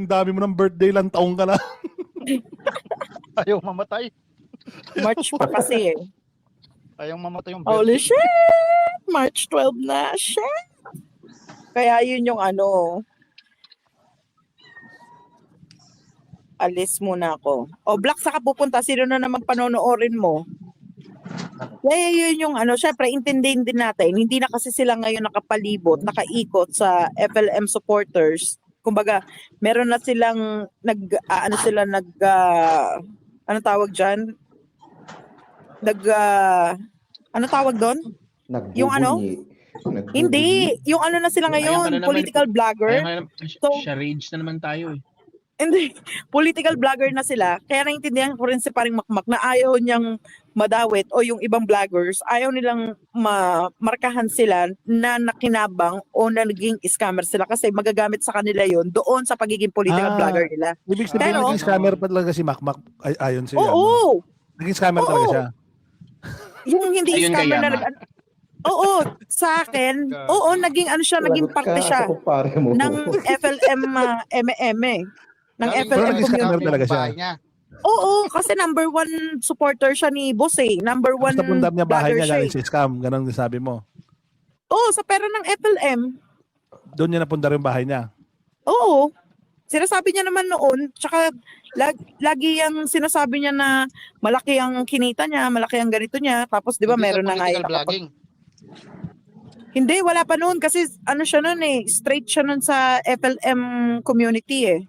ang dami mo ng birthday, lang taong ka na. Ayaw mamatay. March pa kasi eh. Ayaw mamatay yung Holy birthday. shit! March 12 na. Shit! Kaya yun yung ano. Alis muna ako. O, Black, saka pupunta. Sino na naman panonoorin mo? Kaya yun yung ano, syempre, intindihin din natin. Hindi na kasi sila ngayon nakapalibot, nakaikot sa FLM supporters. Kumbaga, meron na silang ano tawag dyan? Ano tawag doon? Yung ano? Hindi. Yung ano na sila ngayon, political vlogger. So, charades na naman tayo eh. Hindi. Political vlogger na sila. Kaya naintindihan ko rin si Paring Makmak na ayaw niyang madawit o yung ibang vloggers, ayaw nilang markahan sila na nakinabang o na naging scammer sila kasi magagamit sa kanila yon doon sa pagiging political vlogger nila. Ibig sabihin, Pero, naging scammer pa talaga si Makmak ayon siya. Oo. Naging scammer talaga siya. Yung hindi Ayun scammer kaya, na Oo, sa akin, naging ano siya, naging parte siya ng FLM MM ng Galing FLM naging scammer community. talaga siya. bahay niya. Oo, kasi number 1 supporter siya ni Boss eh. Number 1 Basta pundam niya bahay vlogger niya siya galing eh. sa scam. Ganon ang sabi mo. Oo, sa pera ng FLM. Doon niya napundar yung bahay niya. Oo. Sinasabi niya naman noon, tsaka lagi yung sinasabi niya na malaki ang kinita niya, malaki ang ganito niya. Tapos di ba Hindi sa meron na nga political vlogging. Hindi, wala pa noon kasi ano siya noon eh, straight siya noon sa FLM community eh.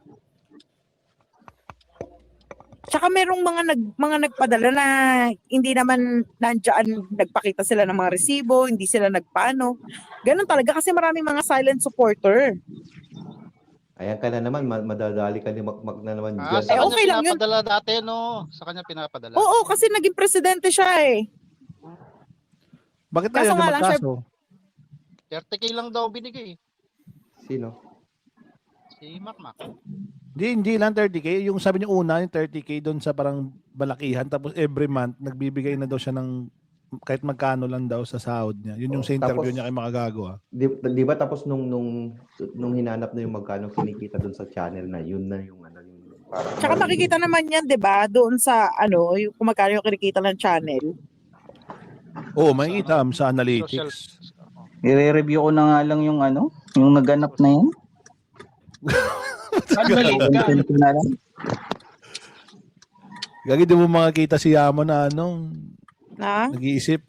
Tsaka merong mga nagpadala na hindi naman nandiyan, nagpakita sila ng mga resibo, hindi sila nagpaano. Ganun talaga kasi maraming mga silent supporter. Ayan ka na naman, madadali ka ni Makmak na naman dyan. Sa kanya okay lang yun. pinapadala dati, no? Sa kanya pinapadala. Oo, kasi naging presidente siya eh. Bakit Kaso tayo nga lang, magkaso? 30K lang daw binigay. Sino? Si Makmak. Hindi lang 30K. Yung sabi niyo una, yung 30K doon sa parang balakihan. Tapos every month, nagbibigay na daw siya ng kahit magkano lang daw sa sahod niya. Yun yung sa interview niya kay Makagago. Di ba tapos nung hinanap na yung magkano kinikita doon sa channel na yun na yung ano yung parang Tsaka makikita naman yan, 'di ba? Doon sa yung kung magkano yung kinikita ng channel. Oo, makikita sa analytics. I-review ko na nga lang yung yung naganap na yun. Content ko na lang. Gagi, di mo makakita si Yamo na Na? nag-iisip.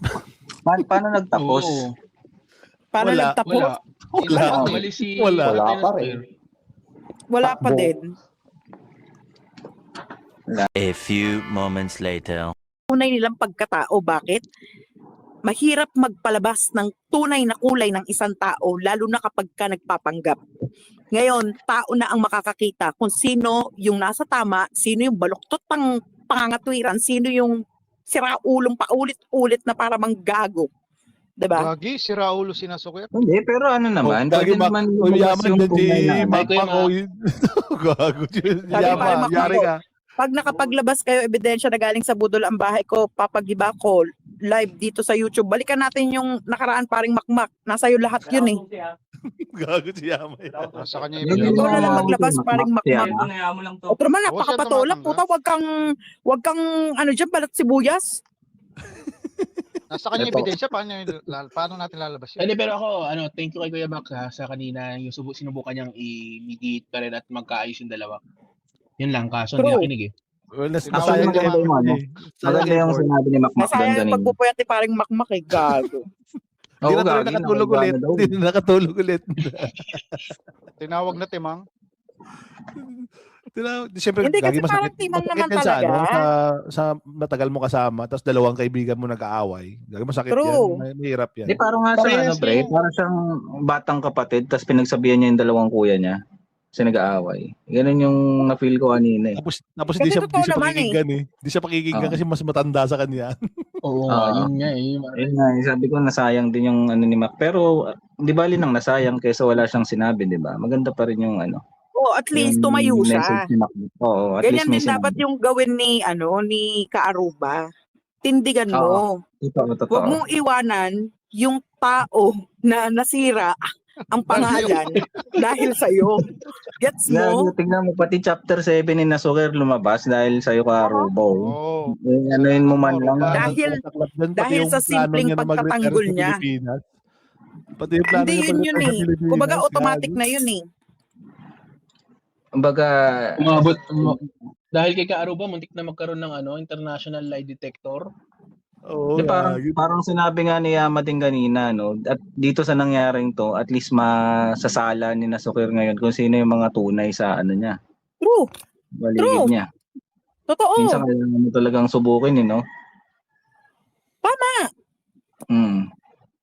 Paano nagtapos? Oo. Paano Wala, nagtapos? Wala. Mali si Wala pa rin. Wala pa Takbo. din. A few moments later. Tunay nilang pagkatao. Bakit? Mahirap magpalabas ng tunay na kulay ng isang tao lalo na kapag ka nagpapanggap. Ngayon, tao na ang makakakita kung sino yung nasa tama, sino yung baluktot ng pangangatwiran, sino yung siraulong paulit-ulit na para manggago. Diba? Gagi, si Raulo sinasukuyat. Hindi, pero naman, pwede naman lumabas yung tunay na Makmak o yun. Gago. Yama, yari ka. Pag nakapaglabas kayo ebidensya na galing sa budol ang bahay ko, papagiba ko live dito sa YouTube. Balikan natin yung nakaraan Paring Makmak. Nasa iyo lahat yun eh. Gago si Yama. Sa kanya Hindi Ikaw na lang mo maglabas Paring Makmak. O pero man, Oo, siya napakapatulak. tumatanggap. Puta, wag kang dyan, balat sibuyas. Nasa kanya Ito. ebidensya, paano natin lalabas yun? Hindi, pero ako, thank you kay Kuya Mac sa kanina, yung sinubukan niyang i-mediate pa rin at magkaayos yung dalawa. Yun lang, kaso hindi True. nakinig eh. Well, Nasayang maganda yung Maganda yung sinabi ni Makmak doon Nasayang yung kanina. pagpupuyat ni Paring Makmak eh. Gago. Hindi na tuloy gagi, nakatulog nakaiba ulit. na daw. Hindi na nakatulog ulit. Tinawag na timang. Siyempre, Hindi, kasi gagi masakit. parang timang Masakit naman yan sa, talaga. sa matagal mo kasama, tapos dalawang kaibigan mo nag-aaway. Gagi masakit True. yan. Mahirap yan. Hindi, parang nga Parehas siyang pre, yung- parang siyang batang kapatid, tapos pinagsabihan niya yung dalawang kuya niya. Kasi nag-aaway. Ganun yung na-feel ko kanina eh. Tapos Kasi di siya totoo naman pakikinggan eh. Di siya pakikinggan kasi mas matanda sa kanya. Oo nga, yun nga eh. Ayun nga, sabi ko nasayang din yung ni Mac. Pero di bali nang nasayang kaysa wala siyang sinabi, di ba? Maganda pa rin yung At least yung tumayo siya. message ni Mac. Oo, at Ganyan least may din dapat sinabi. yung gawin ni Kaaruba. Tindigan mo. Totoo, Huwag totoo. mong iwanan yung tao na nasira ang pangalan dahil sa'yo. Gets mo? Tingnan mo, pati chapter 7 ni Nasuker lumabas dahil sa'yo ka, Rubo. Oo. Anuin mo man lang. Dahil- dahil sa simpleng pagtatanggol niya. Pati yung plano Hindi niya yun yun mag-retire eh. sa Pilipinas, Kumbaga gago. automatic na yun eh. Kumbaga, Dahil kay Kaaruba, muntik na magkaroon ng international lie detector. Oo, parang sinabi nga ni Yama din kanina, no? At dito sa nangyaring to, at least masasala ni Nasuker ngayon kung sino yung mga tunay sa niya, True. baligid niya. Totoo. Minsan kailangan mo talagang subukin, no? Tama. Mm.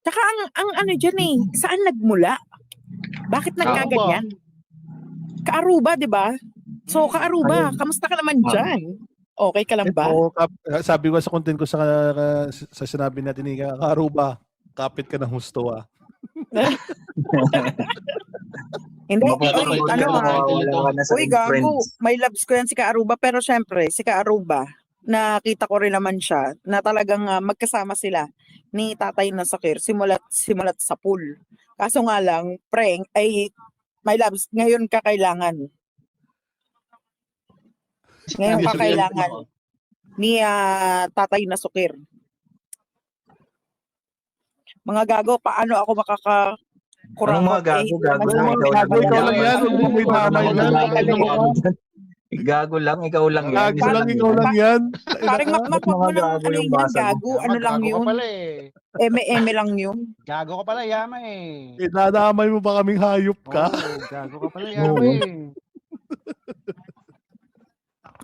Tsaka ang ano dyan eh, saan nagmula? Bakit nagkaganyan? Kaaruba, di ba? So, Kaaruba, kamusta ka naman dyan? Okay ka lang ba? Ito, sabi ko sa content ko sa sinabi natin ni Kaaruba, kapit ka ng husto ah. Hindi, Mapapakita ano ka ah. wala na sa Uy, gago, friends. may loves ko yan si Kaaruba, pero syempre, si Kaaruba, nakita ko rin naman siya na talagang magkasama sila ni Tatay Nasuker simulat sa pool. Kaso nga lang, prank, ay, my loves, ngayon kakailangan. Ngayon kakailangan ni Tatay Nasuker. Mga gago, paano ako makakakurakot? Anong mga gago? Gago lang, Ikaw lang yan. Huwag mo may damay lang. Gago lang, ikaw lang yan. Gago lang, ikaw lang yan. Parang makmak mo ng gago ano yung yun, basa mo. gago, ano lang Gago ka yun, pala eh. eme lang yun. Gago ka pala, Yama eh. Nadamay mo ba kaming hayop ka? Oo, gago ka pala, Yama eh.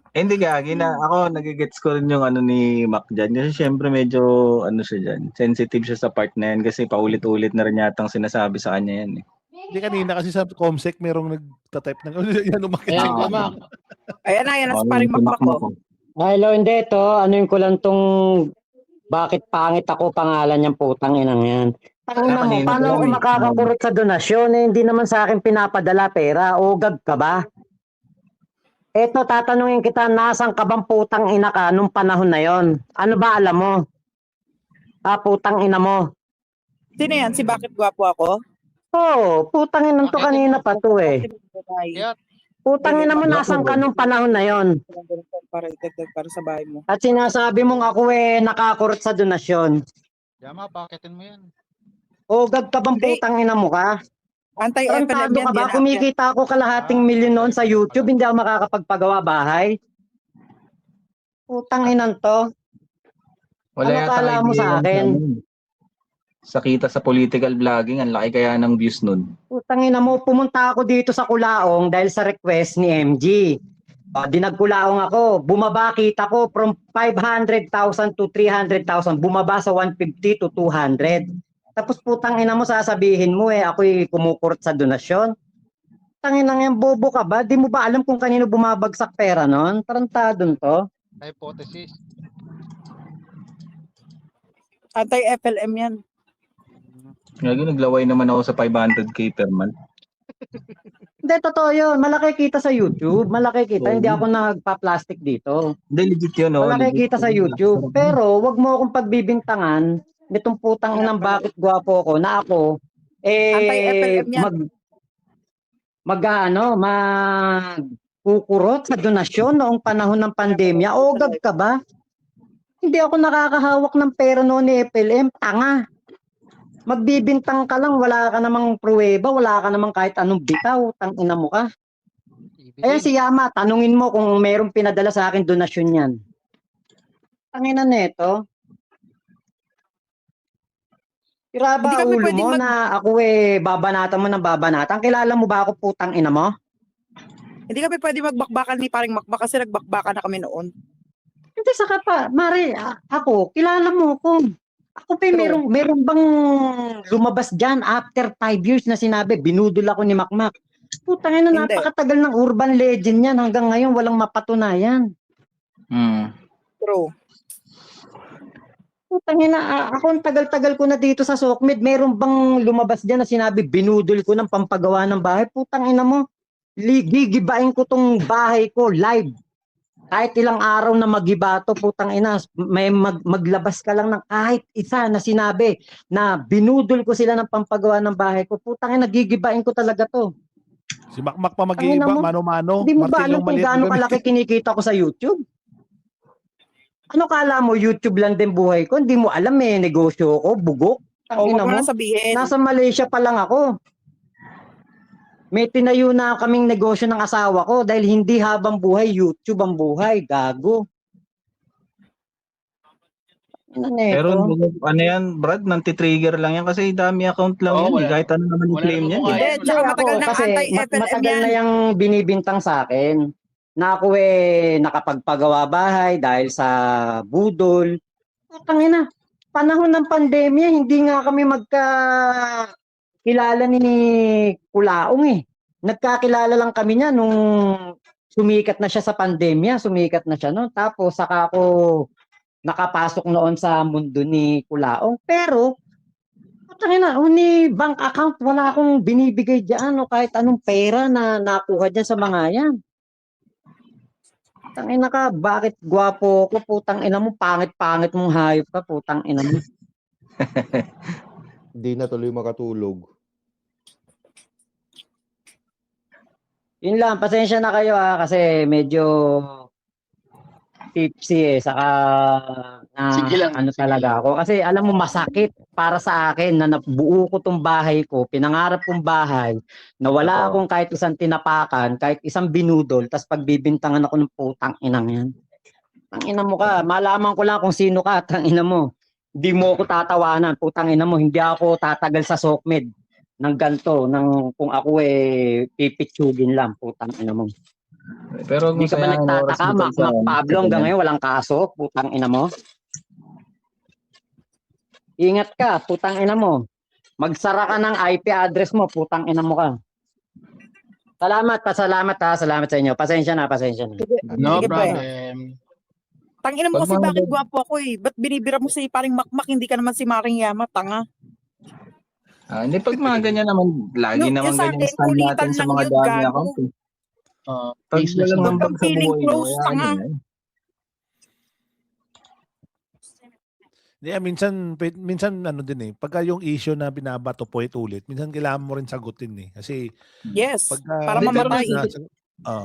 Hindi gagi na ako nagigets ko rin yung ni Mac dyan kasi syempre medyo siya dyan, sensitive siya sa part na yan kasi paulit-ulit na rin yatang sinasabi sa kanya yan eh. Hindi kanina kasi sa Comsec merong nagtatype ng yan umakit. Ayan, Ah. tama. Ayan na, yan na, paring makmak ko. Hello, hindi ito. Ano ko lang tong bakit pangit ako pangalan niyang putang inang yan. Tangina mo, Kanina paano ko ako lang eh. makakakurot sa donasyon? Eh, hindi naman sa akin pinapadala pera. O gag ka ba? Eto, tatanungin kita, nasang ka bang putang ina ka nung panahon na yon? Ano ba alam mo? Putang ina mo. Sino yan? Si Bakit Gwapo Ako? Oo, putang ina to kanina pa to eh. Kaya, Putang ina mo, nasang ka nung panahon na yon? Para sa bahay mo. At sinasabi mong ako nakakurot sa donasyon. Yama, paketin mo yan. O gag ka bang Hindi. putang ina mo ka? Anti-FLM Tarantado yan. ka ba? yan, Kumikita ako kalahating milyon noon sa YouTube, hindi ako makakapagpagawa bahay. Putang inan to. Wala Ano yata kala mo idea sa yan akin? Sa kita sa political vlogging, ang laki kaya ng views nun. Putang ina mo, pumunta ako dito sa Kulaong dahil sa request ni MG. Dinagkulaong ako, bumaba kita ko from 500,000 to 300,000, bumaba sa 150 to 200. Tapos putang ina mo sasabihin mo ako'y kumukurot sa donasyon. Tanginang yan, bobo ka ba? Di mo ba alam kung kanino bumabagsak pera noon? Tarantadon to. Hypothesis. Anti-FLM yan. Ngayon, naglaway naman ako sa 500k per month. Hindi, totoo yun. Malaki kita sa YouTube. Malaki kita. Oo. Hindi ako nagpa-plastic dito. Hindi, legit yun, no? Malaki Legit kita sa yun. YouTube. Pero, wag mo akong pagbibintangan nitong putang inang bakit gwapo ko na ako, Anti-FLM yan. magkukurot sa donasyon noong panahon ng pandemya. O, gag ka ba? Hindi ako nakakahawak ng pera noon ni FLM. Tanga. Magbibintang ka lang, wala ka namang pruweba, wala ka namang kahit anong bitaw, tangina mo ka. Ayan si Yama, tanungin mo kung mayroong pinadala sa akin donasyon yan. Tangina neto. Iraba Hindi kami ulo pwedeng mo na ako babanatan mo ng babanatan. Kilala mo ba ako putang ina mo? Hindi kami pwede magbakbakan ni paring makbak kasi nagbakbakan na kami noon. Hindi saka pa, Mare, ako, kilala mo ko. Ako pa True. meron bang lumabas dyan after 5 years na sinabi, binudol ako ni Makmak. Putang ina, Hindi. napakatagal ng urban legend yan. Hanggang ngayon, walang mapatunayan. True. Putang ina, ako ang tagal-tagal ko na dito sa Sokmed. Meron bang lumabas dyan na sinabi, binudol ko ng pampagawa ng bahay? Putang ina mo, gigibain ko tong bahay ko live. Kahit ilang araw na magiba to, putang ina, may maglabas ka lang ng kahit isa na sinabi na binudol ko sila ng pampagawa ng bahay ko, putang ina, gigibain ko talaga to. Si Makmak pa Tangina mag-iiba, mo. mano-mano. Hindi mo ba alam martilyong kung maliit na gaano ganun. kalaki kinikita ko sa YouTube? Ano kala mo, YouTube lang din buhay ko? Hindi mo alam negosyo ko, bugok. O, Tangina wag mo mo. na sabihin. Nasa Malaysia pa lang ako. May tinayo na kaming negosyo ng asawa ko dahil hindi habang buhay, YouTube ang buhay. Gago. Ano na Pero ito? ano yan, Brad, nanti-trigger lang yan kasi dami account lang Oo, yan. wala. Kahit ano naman yung Wala claim namang yan. mukha Eh. Hindi, yan. tsaka Hindi matagal ako, ng kasi anti-FLM matagal yan. na yung binibintang sa akin na ako nakapagpagawa bahay dahil sa budol. Tangina, panahon ng pandemya, hindi nga kami kilala ni Kulaong eh. Nagkakilala lang kami niya nung sumikat na siya sa pandemya, sumikat na siya no. Tapos saka ako nakapasok noon sa mundo ni Kulaong. Pero tangina, ni bank account wala akong binibigay diyan o kahit anong pera na nakuha diyan sa mga yan. Tangina ka, bakit gwapo ko? Putang ina mo, pangit-pangit mong hayop ka, putang ina mo. Hindi na tuloy makatulog. Yun lang, pasensya na kayo kasi medyo tipsy saka Sige lang, ano sige talaga lang. ako. Kasi alam mo, masakit para sa akin na nabuo ko tong bahay ko, pinangarap kong bahay, na wala Totoo. akong kahit isang tinapakan, kahit isang binudol, tas pagbibintangan ako ng putang inang yan. Ang ina mo ka, malaman ko lang kung sino ka, tang ina mo. Hindi mo ako tatawanan, putang ina mo, hindi ako tatagal sa SOCMED ng ganto, ng kung ako pipitsugin lang, putang ina mo. Pero Hindi ka ba masaya ang oras nagtataka, mo sa Pablo, hanggang ngayon walang kaso, putang ina mo? Ingat ka, putang ina mo. Magsara ka ng IP address mo, putang ina mo ka. Salamat salamat sa inyo. Pasensya na. No Sige, pre. problem. Tangina mo Wag kasi mo bakit nag- gwapo ako eh. Ba't binibira mo si paring Makmak, hindi ka naman si Maring Yama, tanga. Hindi pag mga ganyan naman, lagi Yung naman sa ganyan akin, stand natin kulitan sa lang mga yun, dami gago. account. Eh. Pag Faceless walang na. Huwag hambag kang sa feeling buhay mo, close, kaya tanga. yan. Minsan ano din pagka yung issue na binabato po ulit, minsan kailangan mo rin sagutin kasi Yes, pagka para Hindi, pero mamatay.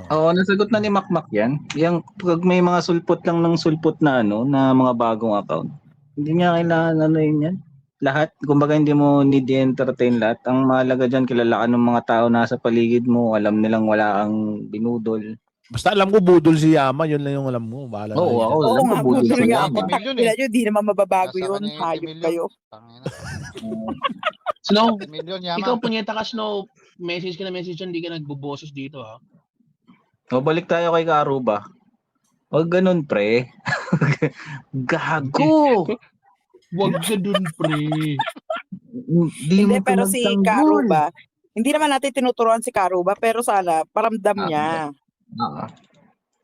Oo, nasagot na ni Makmak yan. Yung pag may mga sulpot lang ng sulpot na na mga bagong account. Hindi niya kailangan yan. Lahat, kumbaga hindi mo need i-entertain lahat. Ang mahalaga diyan kilala ka ng mga tao nasa paligid mo, alam nilang wala kang binudol. Basta alam ko budol si Yama, yun lang yung alam mo. Bahala Oo, na ako yun. Oo alam ko nga, budol budol si nga Yama. ako. 20 million Tangina nyo, di naman mababago Nasa yun. kanya 80 Hayop million. kayo. Tangina. Snow, 80 million Yama. ikaw punyeta ka, Snow. Message ka na message yan, hindi ka nagboboses dito, ha? O balik tayo kay Karuba. Huwag ganun, pre. Gago! Wag ka dun, pre. Hindi Hindi, mo pero si pinagtanggol. Karuba, hindi naman natin tinuturuan si Karuba, pero sana paramdam niya. Oo.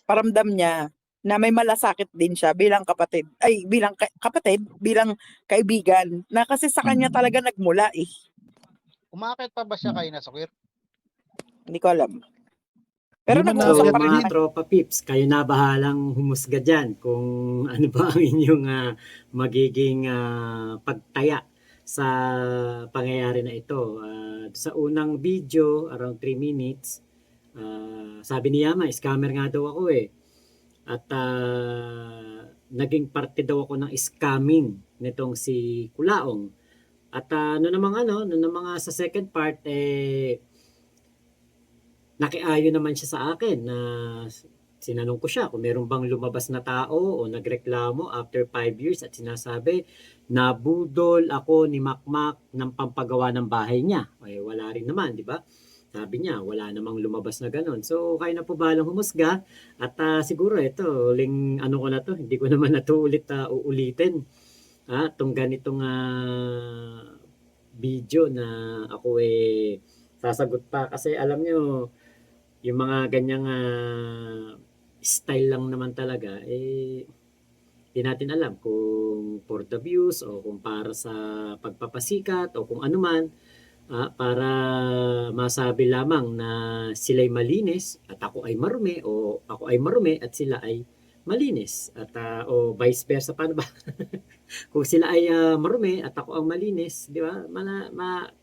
Paramdam niya na may malasakit din siya bilang kapatid. Ay, bilang kapatid, bilang kaibigan. Na kasi sa kanya talaga nagmula eh. Umakit pa ba siya kay Nasukir? Hindi ko alam. Pero Hindi man nag-uusap na- pa rin mga naman. tropa pips, kayo na bahalang humusga dyan kung ano ba ang inyong magiging pagtaya sa pangyayari na ito. Sa unang video, around 3 minutes, sabi ni Yama, scammer nga daw ako eh. At naging parte daw ako ng scamming nitong si Kulaong. At nung mga sa second part, nakiayo naman siya sa akin na sinanong ko siya kung meron bang lumabas na tao o nagreklamo after 5 years at sinasabi na budol ako ni Makmak ng pampagawa ng bahay niya. Ay, wala rin naman, di ba? Sabi niya, wala namang lumabas na ganun. So, kayo na po balang humusga at siguro ito, uling ko na to, hindi ko naman na to uulitin. Itong ganitong video na ako sasagot pa kasi alam nyo, yung mga ganyang style lang naman talaga, di natin alam kung for the views o kung para sa pagpapasikat o kung ano man. para masabi lamang na sila'y malinis at ako ay marumi o ako ay marumi at sila ay malinis at o vice versa paano ba? Kung sila ay marumi at ako ang malinis, di ba?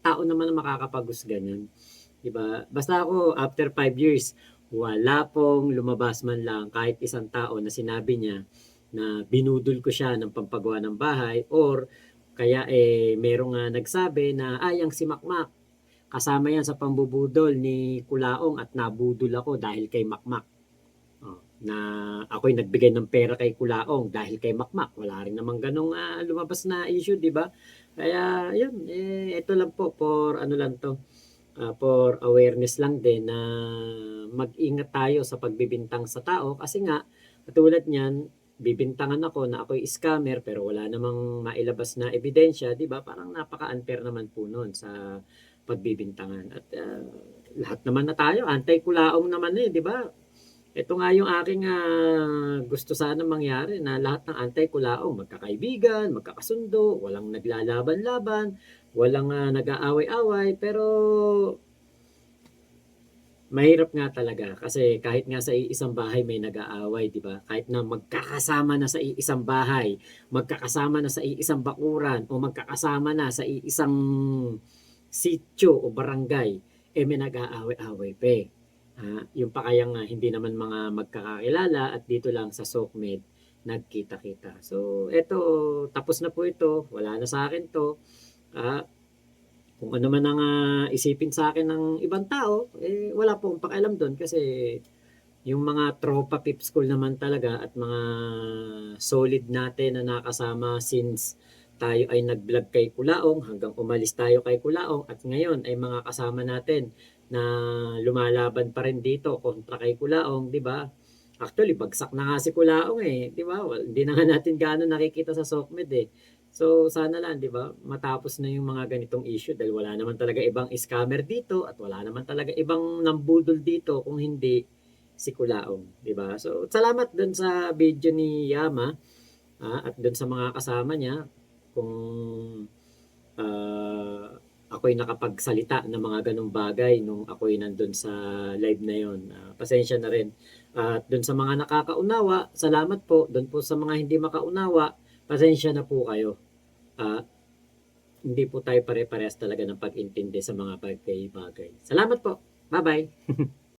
Tao naman ang makakapag-husga niyan. Di ba? Basta ako after 5 years, wala pong lumabas man lang kahit isang tao na sinabi niya na binudol ko siya ng pampagawa ng bahay or kaya merong nagsabi na yung si Makmak kasama yan sa pambubudol ni Kulaong at nabudol ako dahil kay Makmak. Na ako'y nagbigay ng pera kay Kulaong dahil kay Makmak. Wala rin namang ganong lumabas na issue, di ba? Kaya yun, ito lang po for ano lang to. For awareness lang din na mag-ingat tayo sa pagbibintang sa tao kasi nga katulad niyan bibintangan ako na ako'y scammer pero wala namang mailabas na ebidensya, 'di ba? Parang napaka-unfair naman po noon sa pagbibintangan. At lahat naman na tayo anti-Kulaong naman 'di ba? Ito nga yung aking gusto sana mangyari na lahat ng anti-Kulaong magkakaibigan, magkakasundo, walang naglalaban-laban, walang nag-aaway-away pero mahirap nga talaga kasi kahit nga sa isang bahay may nag-aaway, di ba? Kahit na magkakasama na sa isang bahay, magkakasama na sa isang bakuran o magkakasama na sa isang sitio o barangay, may nag-aaway-away pa eh. Yung pa kayang hindi naman mga magkakakilala at dito lang sa SOCMED nagkita-kita. So, eto, tapos na po ito. Wala na sa akin to. Kung ano man ang isipin sa akin ng ibang tao, wala po akong pakialam doon kasi yung mga tropa pip school naman talaga at mga solid natin na nakasama since tayo ay nag-vlog kay Kulaong hanggang umalis tayo kay Kulaong at ngayon ay mga kasama natin na lumalaban pa rin dito kontra kay Kulaong, di ba? Actually, bagsak na nga si Kulaong di ba? Hindi na nga natin gaano nakikita sa SOCMED So, sana lang, di ba, matapos na yung mga ganitong issue dahil wala naman talaga ibang scammer dito at wala naman talaga ibang nambudol dito kung hindi si Kulaong, di ba? So, salamat dun sa video ni Yama at dun sa mga kasama niya kung ako'y nakapagsalita ng mga ganong bagay nung ako'y nandun sa live na yon. Pasensya na rin. At dun sa mga nakakaunawa, salamat po. Dun po sa mga hindi makaunawa, pasensya na po kayo. Hindi po tayo pare-parehas talaga ng pag-intindi sa mga bagay-bagay. Salamat po. Bye-bye.